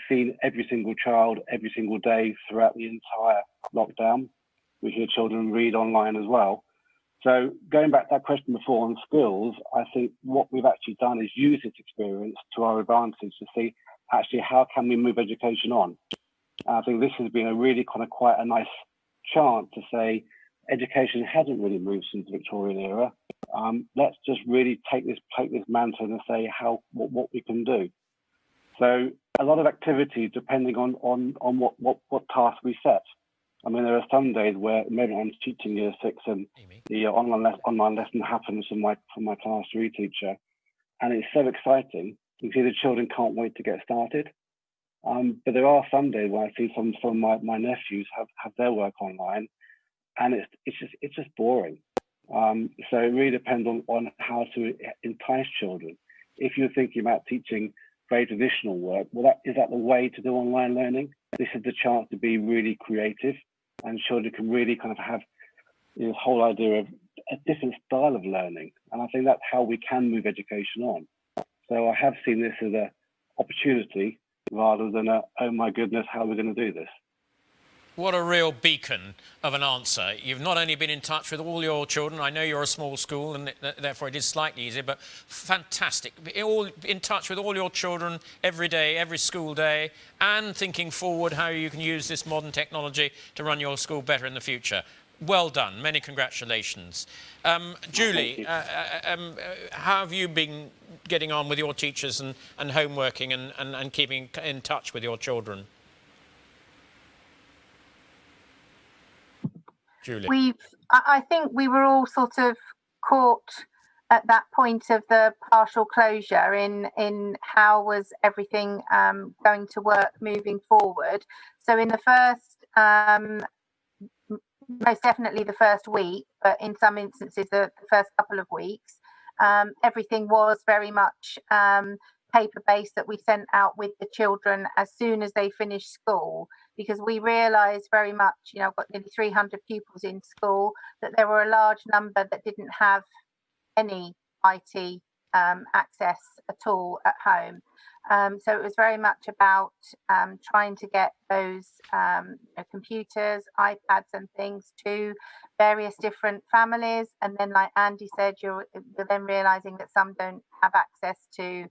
seen every single child every single day throughout the entire lockdown. We hear children read online as well. So going back to that question before on skills, I think what we've actually done is use this experience to our advantage to see actually how can we move education on. I think this has been a really kind of quite a nice chance to say education hasn't really moved since the Victorian era. Let's just really take this mantle and say what we can do. So a lot of activity depending on what task we set. I mean, there are some days where maybe I'm teaching year 6 and the online lesson happens from my class 3 teacher, and it's so exciting. You see the children can't wait to get started. But there are some days where I see some of my nephews have their work online, and it's just boring. So it really depends on how to entice children. If you're thinking about teaching very traditional work, well, is that the way to do online learning? This is the chance to be really creative, and children can really kind of have this whole idea of a different style of learning. And I think that's how we can move education on. So I have seen this as an opportunity rather than oh my goodness, how are we going to do this? What a real beacon of an answer. You've not only been in touch with all your children, I know you're a small school and therefore it is slightly easier, but fantastic. All in touch with all your children every day, every school day, and thinking forward how you can use this modern technology to run your school better in the future. Well done. Many congratulations. Julie, how have you been getting on with your teachers and homeworking and keeping in touch with your children? Julie. I think we were all sort of caught at that point of the partial closure in how was everything going to work moving forward. So in the first, most definitely the first week, but in some instances the first couple of weeks, everything was very much paper-based that we sent out with the children as soon as they finished school, because we realised very much, I've got nearly 300 pupils in school, that there were a large number that didn't have any IT access at all at home. So it was very much about trying to get those computers, iPads and things to various different families. And then, like Andy said, you're then realising that some don't have access to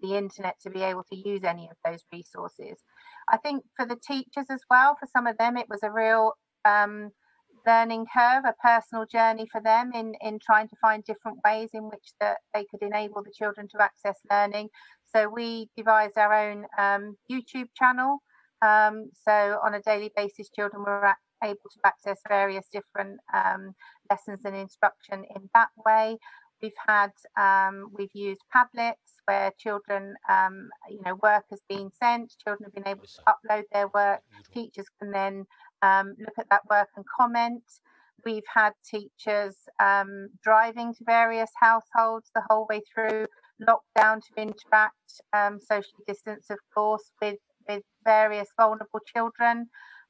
the internet to be able to use any of those resources. I think for the teachers as well, for some of them, it was a real learning curve, a personal journey for them in trying to find different ways in which that they could enable the children to access learning. So we devised our own YouTube channel. So on a daily basis, children were able to access various different lessons and instruction in that way. We've used Padlets where children, work has been sent. Children have been able to upload their work. Teachers can then look at that work and comment. We've had teachers driving to various households the whole way through lockdown to interact, socially distance, of course, with various vulnerable children.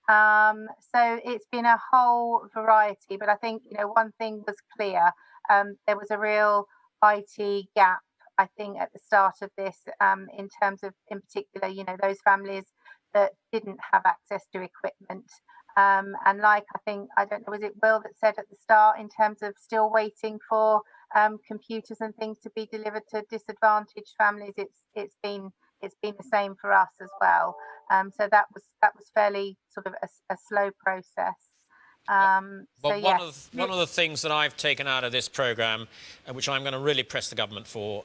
So it's been a whole variety, but I think, one thing was clear. There was a real IT gap, I think, at the start of this, in terms of, in particular, those families that didn't have access to equipment. And like, I don't know, was it Will that said at the start, in terms of still waiting for computers and things to be delivered to disadvantaged families, it's been the same for us as well. So that was fairly sort of a slow process. But one of the things that I've taken out of this programme, which I'm going to really press the government for,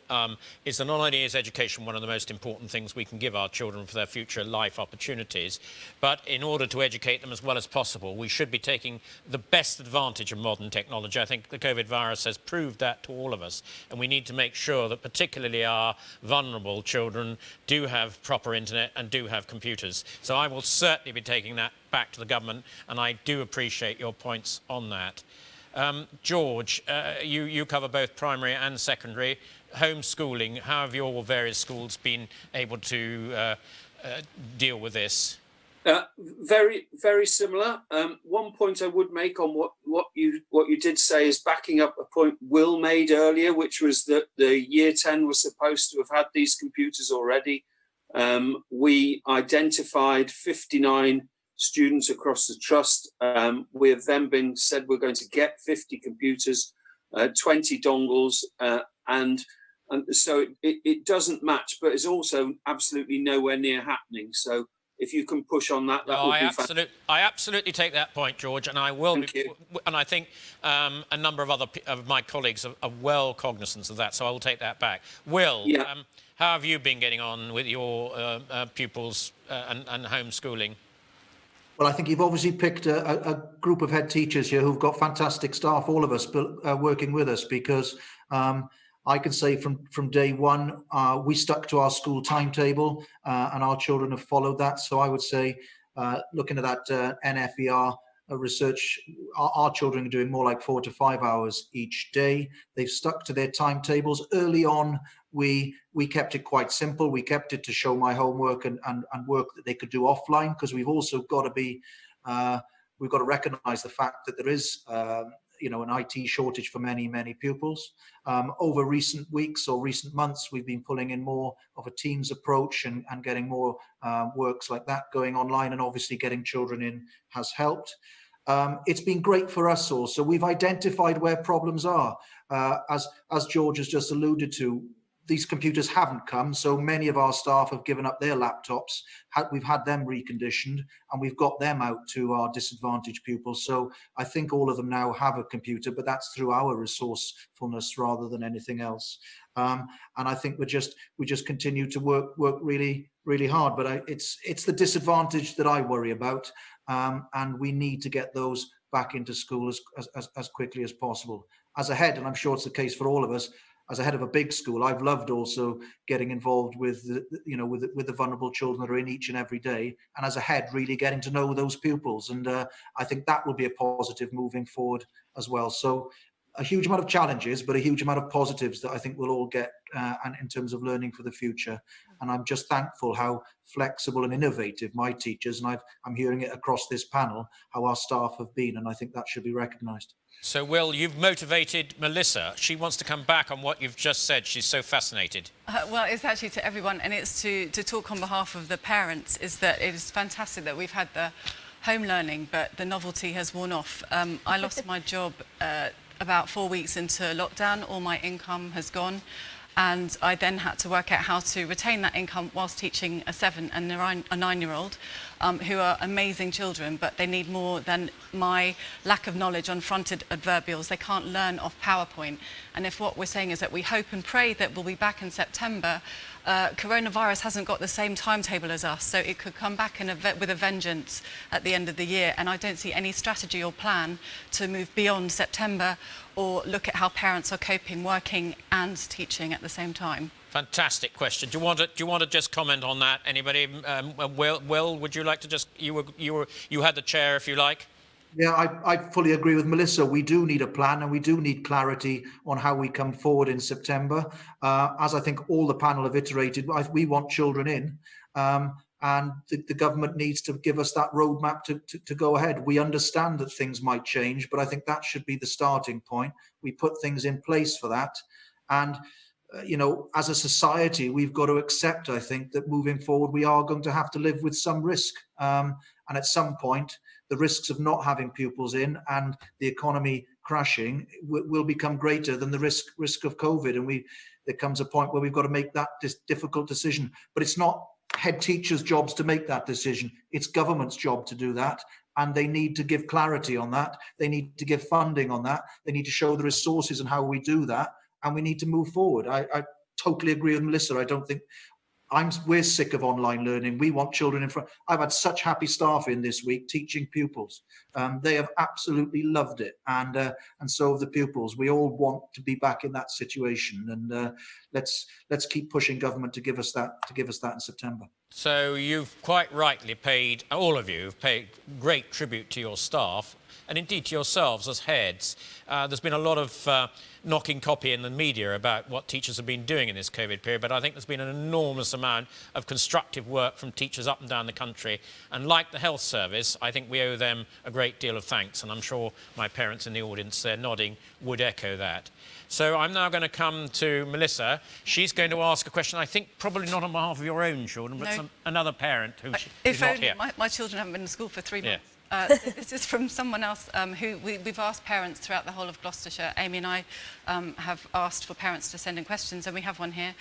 is that not only is education one of the most important things we can give our children for their future life opportunities, but in order to educate them as well as possible, we should be taking the best advantage of modern technology. I think the COVID virus has proved that to all of us, and we need to make sure that particularly our vulnerable children do have proper internet and do have computers. So I will certainly be taking that back to the government, and I do appreciate your points on that. George, you cover both primary and secondary. Homeschooling, how have your various schools been able to deal with this? Very, very similar. One point I would make on what you did say is backing up a point Will made earlier, which was that the year 10 was supposed to have had these computers already. We identified 59 students across the trust. We have then been said we're going to get 50 computers, 20 dongles, and so it doesn't match, but it's also absolutely nowhere near happening. So if you can push on that, that would be fantastic. I absolutely take that point, George, and I will. And I think a number of my colleagues are well cognizant of that, so I will take that back. Will, how have you been getting on with your pupils and homeschooling? Well, I think you've obviously picked a group of head teachers here who've got fantastic staff, all of us, working with us, because I can say from day one, we stuck to our school timetable and our children have followed that. So I would say, looking at that NFER research, our children are doing more like 4 to 5 hours each day. They've stuck to their timetables. Early on, we kept it quite simple. We kept it to show my homework and work that they could do offline, because we've also got to be, we've got to recognise the fact that there is, an IT shortage for many, many pupils. Over recent weeks or recent months, we've been pulling in more of a Teams approach and getting more works like that going online, and obviously getting children in has helped. It's been great for us also. We've identified where problems are. As George has just alluded to, these computers haven't come, so many of our staff have given up their laptops. We've had them reconditioned, and we've got them out to our disadvantaged pupils. So I think all of them now have a computer, but that's through our resourcefulness rather than anything else. And I think we just continue to work really, really hard. But it's the disadvantage that I worry about, and we need to get those back into school as quickly as possible. As a head, and I'm sure it's the case for all of us, as a head of a big school, I've loved also getting involved with the vulnerable children that are in each and every day, and as a head, really getting to know those pupils. And I think that will be a positive moving forward as well. So a huge amount of challenges, but a huge amount of positives that I think we'll all get and in terms of learning for the future. And I'm just thankful how flexible and innovative my teachers, and I'm hearing it across this panel, how our staff have been, and I think that should be recognised. So, Will, you've motivated Melissa. She wants to come back on what you've just said. She's so fascinated. Well, it's actually to everyone, and it's to talk on behalf of the parents, is that it is fantastic that we've had the home learning, but the novelty has worn off. I lost my job about 4 weeks into lockdown. All my income has gone. And I then had to work out how to retain that income whilst teaching a 7 and a 9-year-old who are amazing children, but they need more than my lack of knowledge on fronted adverbials. They can't learn off PowerPoint. And if what we're saying is that we hope and pray that we'll be back in September, coronavirus hasn't got the same timetable as us, so it could come back with a vengeance at the end of the year. And I don't see any strategy or plan to move beyond September or look at how parents are coping, working and teaching at the same time. Fantastic question. Do you want to just comment on that? Anybody? Will, would you like to just you had the chair if you like? Yeah, I fully agree with Melissa. We do need a plan and we do need clarity on how we come forward in September. As I think all the panel have iterated, we want children in, and the government needs to give us that roadmap to go ahead. We understand that things might change, but I think that should be the starting point. We put things in place for that. And, you know, as a society, we've got to accept, I think, that moving forward, we are going to have to live with some risk. And at some point, the risks of not having pupils in and the economy crashing will become greater than the risk of COVID. And there comes a point where we've got to make that difficult decision. But it's not head teachers' jobs to make that decision. It's government's job to do that. And they need to give clarity on that. They need to give funding on that. They need to show the resources and how we do that. And we need to move forward. I totally agree with Melissa. I don't think we're sick of online learning. We want children in front. I've had such happy staff in this week teaching pupils. They have absolutely loved it, and so have the pupils. We all want to be back in that situation, and let's keep pushing government to give us that in September. So you've quite rightly paid, all of you have paid great tribute to your staff and indeed to yourselves as heads. There's been a lot of knocking copy in the media about what teachers have been doing in this COVID period, but I think there's been an enormous amount of constructive work from teachers up and down the country. And like the health service, I think we owe them a great deal of thanks. And I'm sure my parents in the audience, they're nodding, would echo that. So I'm now going to come to Melissa. She's going to ask a question, I think probably not on behalf of your own children, but another parent who is not here. My children haven't been in school for 3 months. Yeah. This is from someone else who we've asked parents throughout the whole of Gloucestershire. Amy and I have asked for parents to send in questions, and we have one here.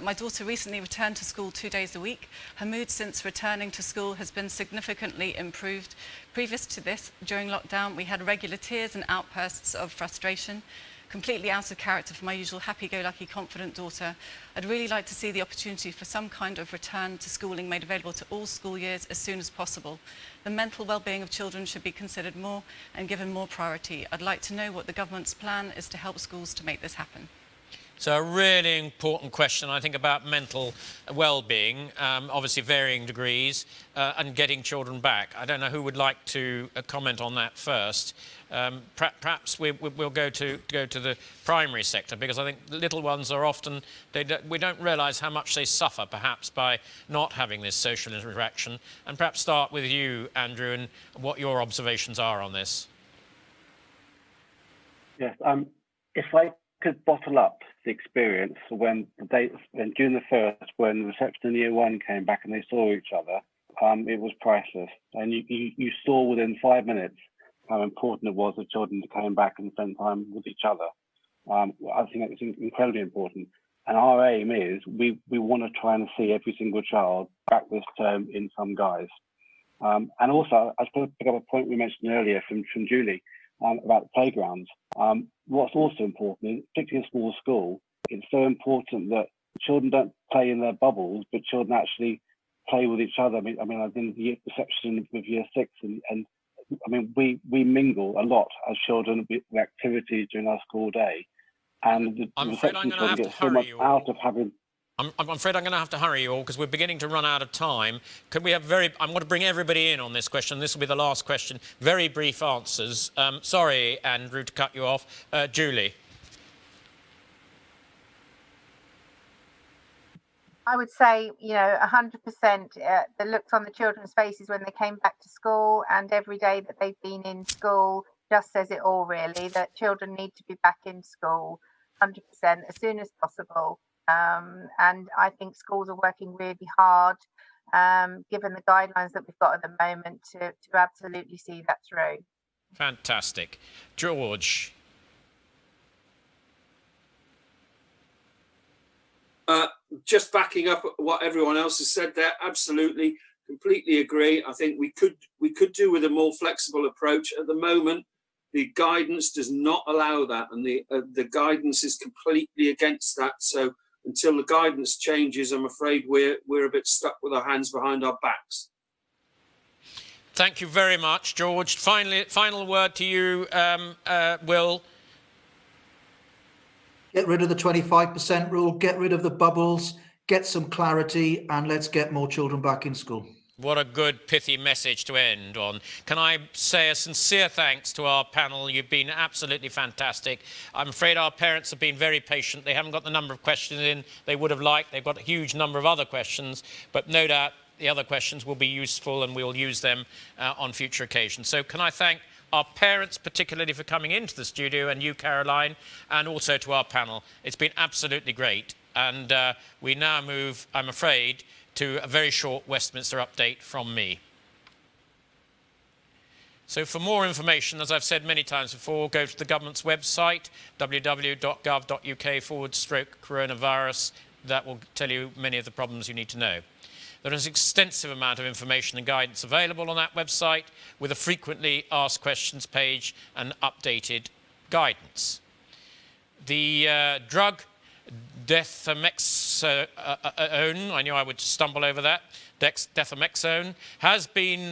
My daughter recently returned to school 2 days a week. Her mood since returning to school has been significantly improved. Previous to this, during lockdown, we had regular tears and outbursts of frustration. Completely out of character for my usual happy-go-lucky, confident daughter. I'd really like to see the opportunity for some kind of return to schooling made available to all school years as soon as possible. The mental well-being of children should be considered more and given more priority. I'd like to know what the government's plan is to help schools to make this happen. So a really important question, I think, about mental well-being, obviously varying degrees, and getting children back. I don't know who would like to comment on that first. Perhaps we'll go to the primary sector, because I think little ones are often, we don't realise how much they suffer perhaps by not having this social interaction. And perhaps start with you, Andrew, and what your observations are on this. Yes, if I could bottle up the experience when June the 1st, when the reception in year 1 came back and they saw each other, it was priceless. And you saw within 5 minutes how important it was that children came back and spent time with each other. I think it's incredibly important. And our aim is we want to try and see every single child back this term in some guise. And also, I suppose pick up a point we mentioned earlier from Julie about the playgrounds. What's also important is, particularly in a small school, it's so important that children don't play in their bubbles, but children actually play with each other. I mean, I've been in the reception with year 6, and I mean, we mingle a lot as children with activities during our school day, and the I'm afraid I'm reception going to have children to get so hurry much you out of having. I'm afraid I'm going to have to hurry you all because we're beginning to run out of time. Could we have I'm going to bring everybody in on this question. This will be the last question. Very brief answers. Sorry, Andrew, to cut you off. Julie. I would say, 100% the looks on the children's faces when they came back to school and every day that they've been in school just says it all, really, that children need to be back in school 100% as soon as possible. And I think schools are working really hard, given the guidelines that we've got at the moment, to absolutely see that through. Fantastic. George. Just backing up what everyone else has said there, absolutely, completely agree. I think we could do with a more flexible approach. At the moment, the guidance does not allow that, and the guidance is completely against that. So until the guidance changes, I'm afraid we're a bit stuck with our hands behind our backs. Thank you very much, George. Final word to you, Will. Get rid of the 25% rule, get rid of the bubbles, get some clarity, and let's get more children back in school. What a good, pithy message to end on. Can I say a sincere thanks to our panel? You've been absolutely fantastic. I'm afraid our parents have been very patient. They haven't got the number of questions in they would have liked. They've got a huge number of other questions, but no doubt the other questions will be useful and we'll use them on future occasions. So can I thank our parents particularly for coming into the studio, and you, Caroline, and also to our panel. It's been absolutely great. And we now move, I'm afraid, to a very short Westminster update from me. So for more information, as I've said many times before, go to the government's website, www.gov.uk/coronavirus. That will tell you many of the problems you need to know. There is an extensive amount of information and guidance available on that website with a frequently asked questions page and updated guidance. The drug dexamethasone, I knew I would stumble over that, dexamethasone, has been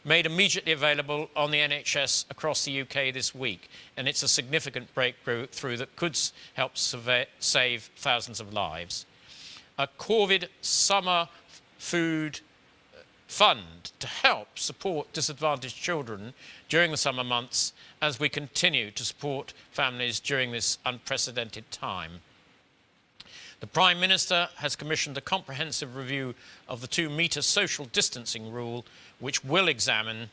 made immediately available on the NHS across the UK this week. And it's a significant breakthrough that could help save thousands of lives. A COVID summer food fund to help support disadvantaged children during the summer months as we continue to support families during this unprecedented time. The Prime Minister has commissioned a comprehensive review of the 2-metre social distancing rule, which will examine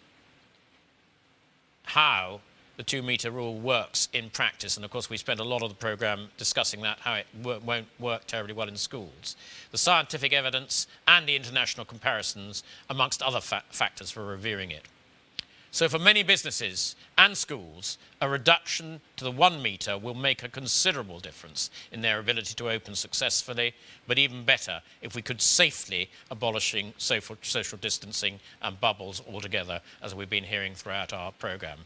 how the 2-metre rule works in practice. And of course, we spent a lot of the programme discussing that, how it won't work terribly well in schools. The scientific evidence and the international comparisons, amongst other factors for reviewing it. So for many businesses and schools, a reduction to the 1 metre will make a considerable difference in their ability to open successfully, but even better if we could safely abolishing social distancing and bubbles altogether, as we've been hearing throughout our programme.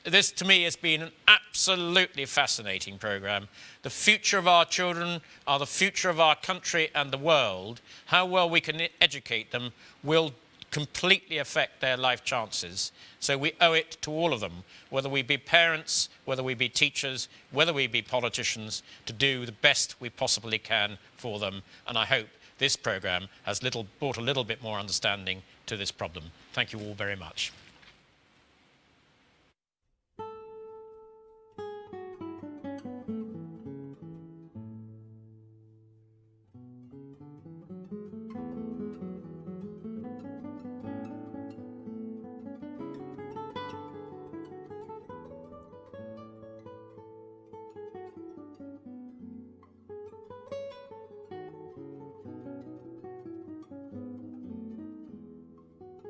This, to me, has been an absolutely fascinating programme. The future of our children are the future of our country and the world. How well we can educate them will completely affect their life chances. So we owe it to all of them, whether we be parents, whether we be teachers, whether we be politicians, to do the best we possibly can for them. And I hope this programme has brought a little bit more understanding to this problem. Thank you all very much.